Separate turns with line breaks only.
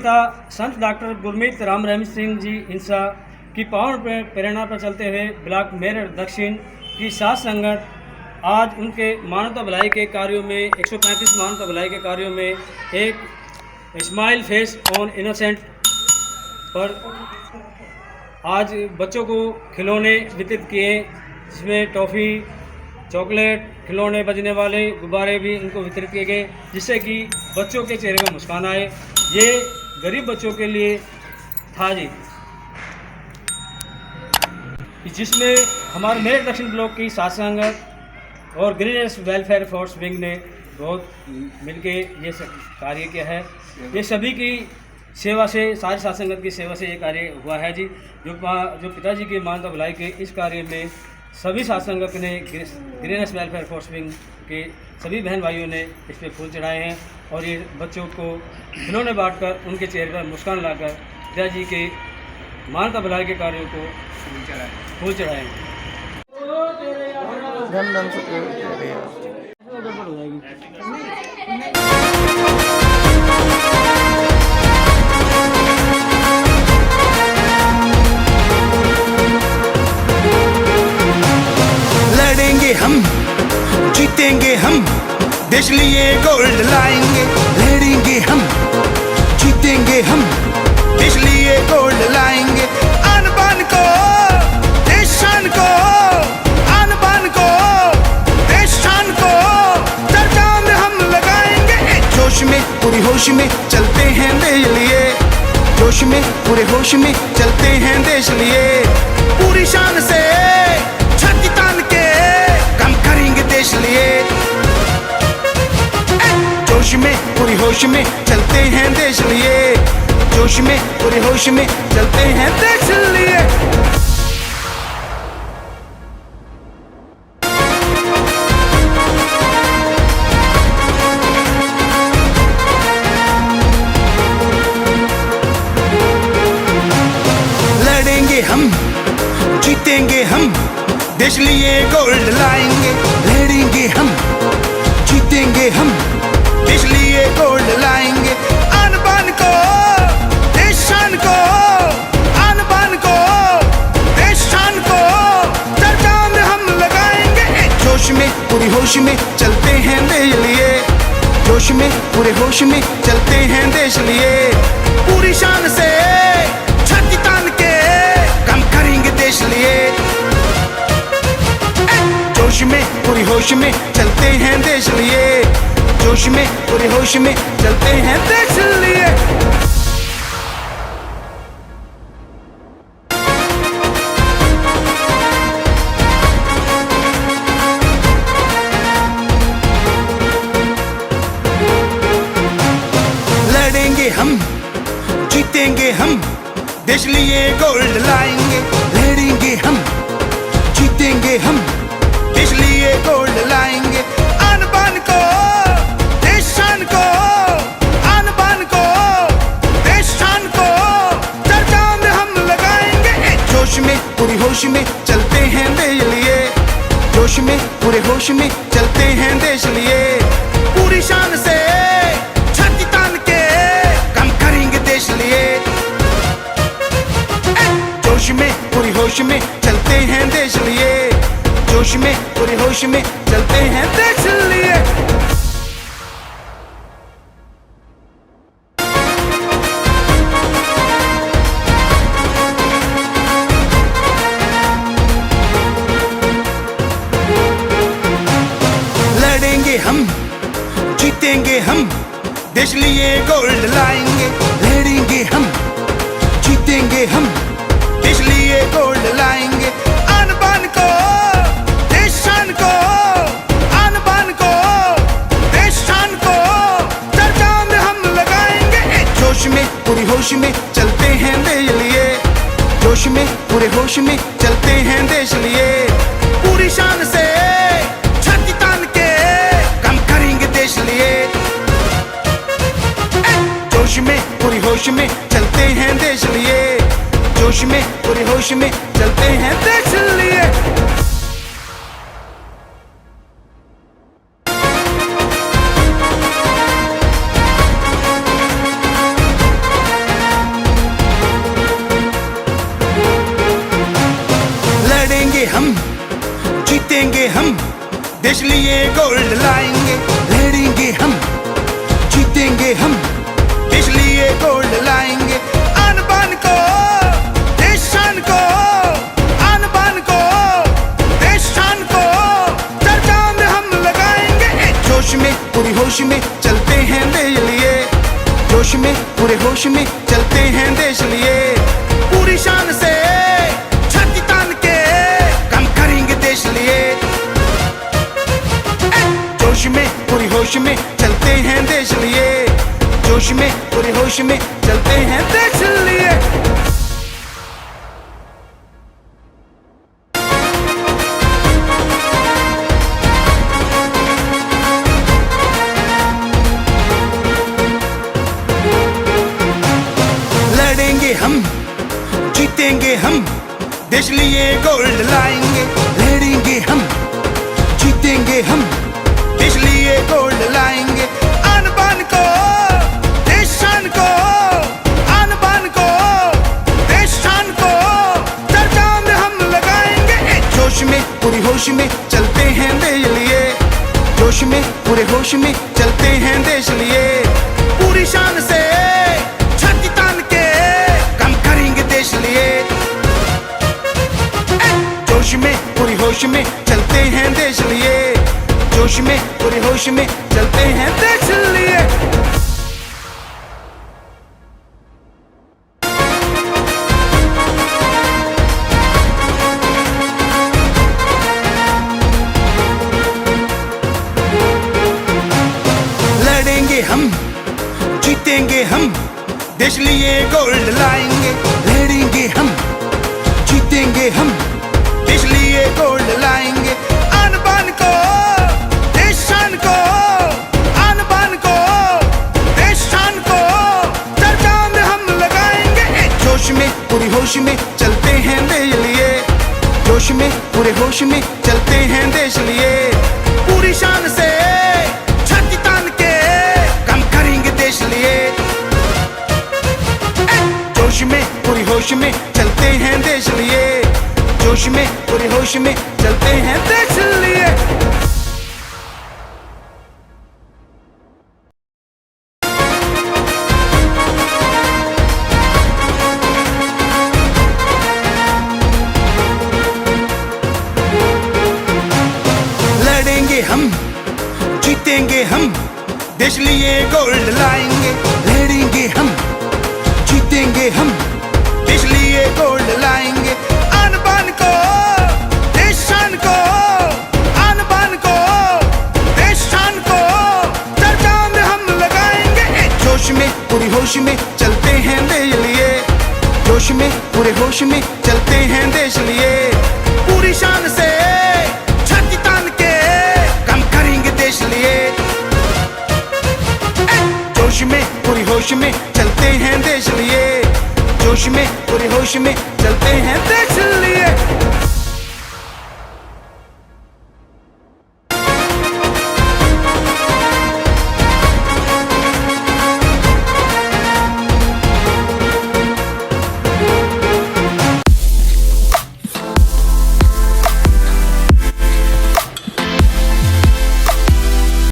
पिता संत डॉक्टर गुरमीत राम रहम सिंह जी इंसा की पावन प्रेरणा पर चलते हुए ब्लॉक मेरठ दक्षिण की साथ संगत आज उनके मानवता भलाई के कार्यों में 135 मानवता भलाई के कार्यों में एक स्माइल फेस ऑन इनोसेंट पर आज बच्चों को खिलौने वितरित किए, जिसमें टॉफ़ी, चॉकलेट, खिलौने, बजने वाले गुब्बारे भी इनको वितरित किए गए, जिससे कि बच्चों के चेहरे में मुस्कान आए। ये गरीब बच्चों के लिए था जी, जिसमें हमारे मेरठ दक्षिण ब्लॉक की साथ संगत और ग्रीननेस वेलफेयर फोर्स विंग ने बहुत मिलके ये सब कार्य किया है। ये सभी की सेवा से, सारी साथ संगत की सेवा से ये कार्य हुआ है जी। जो पिताजी की मानवता भलाई के इस कार्य में सभी साथ संगत ने, ग्रीननेस वेलफेयर फोर्स विंग के सभी बहन भाइयों ने इस पर फूल चढ़ाए हैं और ये बच्चों को खिलौने बांटकर उनके चेहरे पर मुस्कान लाकर पिताजी के मानवता भलाई के कार्यों को फूल चढ़ाए हैं।
लड़ेंगे हम, जीतेंगे हम, देश लिए गोल्ड लाएंगे। लड़ेंगे हम, जीतेंगे हम, देश लिए गोल्ड लाएंगे। आन बान को, देश शान को, आन बान को, देश शान को, चर्चा में हम लगाएंगे। जोश में पूरी होश में चलते हैं देश लिए, जोश में पूरे होश में चलते हैं देश लिए। पूरी शान से छाती तान के काम करेंगे देश लिए। जोश में पूरी होश में चलते हैं देश लिए, जोश में पूरे होश में चलते हैं देश लिए। लड़ेंगे हम, जीतेंगे हम, देश लिए गोल्ड लाएंगे। लड़ेंगे हम, जीतेंगे हम, देश लिए गोल्ड लाएंगे। आन बान को, देश शान को, आन बान को, देश शान को, चर्चा में हम लगाएंगे। जोश में पूरी होश में चलते हैं देश लिए, जोश में पूरे होश में चलते हैं देश लिए। पूरी शान से छाती तान के काम करेंगे देश लिए। जोश में पूरी होश में चलते हैं देश लिए, जोश में पूरे होश में चलते हैं देश लिए। लड़ेंगे हम, जीतेंगे हम, देश लिए गोल्ड लाएंगे। लड़ेंगे हम, जीतेंगे हम, देश लिए गोल्ड लाएंगे। आन बान को, देश शान को, आन बान को, देश शान को, चर्चा में हम लगाएंगे। जोश में पूरी होश में चलते हैं देश लिए, जोश में पूरे होश में चलते हैं देश लिए। पूरी शान से छाती तान के काम करेंगे देश लिए। जोश में पूरी होश में चलते हैं देश लिए, जोश में पूरे होश में चलते हैं देश लिए। लड़ेंगे हम, जीतेंगे हम, देश लिए गोल्ड लाएंगे। लड़ेंगे हम, जीतेंगे हम, देश लिए गोल्ड लाएंगे। आन बान को, देश शान को, आन बान को, देश शान को, चर्चा में हम लगाएंगे। जोश में पूरी होश में चलते हैं देश लिए, जोश में पूरे होश में चलते हैं देश लिए। पूरी शान से छाती तान के काम करेंगे देश लिए। जोश में पूरी होश में चलते हैं देश लिए, जोश में पूरे होश में चलते हैं देश लिए। देश लिए गोल्ड लाएंगे, लड़ेंगे हम, जीतेंगे हम, देश लिए गोल्ड लाएंगे। आन बान को, देश शान को, आन बान को, देश शान को, सर चांद हम लगाएंगे। जोश में पूरी होश में चलते हैं देश लिए, जोश में पूरे होश में चलते हैं देश लिए। पूरी शान से छाती तान के काम करेंगे देश लिए। जोश में पूरी होश में चलते हैं देश लिए, जोश में पूरे होश में चलते हैं देश लिए। लड़ेंगे हम, जीतेंगे हम, देश लिए गोल्ड लाएंगे। लड़ेंगे हम, जीतेंगे हम, देश लिए गोल्ड लाएंगे। आन बान को, देश शान को, आन बान को, देश शान को, सर चांद हम लगाएंगे। जोश में पूरी होश में चलते हैं देश लिए, जोश में पूरे होश में चलते हैं देश लिए। पूरी शान से छाती तान के काम करेंगे देश लिए। जोश में पूरी होश में चलते हैं देश लिए, जोश में पूरे होश में चलते हैं देश लिए। लड़ेंगे हम, जीतेंगे हम, देश लिए गोल्ड लाएंगे। लड़ेंगे हम, जीतेंगे हम, देश लिए गोल्ड लाएंगे। आन बान को, देश शान को, आन बान को, देश शान को, सर चांद हम लगाएंगे। जोश में पूरी होश में चलते हैं देश लिए, जोश में पूरे होश में चलते हैं देश लिए। पूरी शान से छाती तान के काम करेंगे देश लिए। जोश में पूरी होश में चलते हैं देश लिए, जोश में पूरे होश में चलते हैं देश लिए। लड़ेंगे हम, जीतेंगे हम, देश लिए गोल्ड लाएंगे। लड़ेंगे हम, जीतेंगे हम, देश लिए गोल्ड लाएंगे। आन बान को, देश शान को, आन बान को, देश शान को, सर चांद हम लगाएंगे। जोश में पूरी होश में चलते हैं देश लिए, जोश में पूरे होश में चलते हैं देश लिए। पूरी शान से छाती तान के काम करेंगे देश लिए। जोश में पूरी होश में चलते हैं देश लिए, जोश में पूरे होश में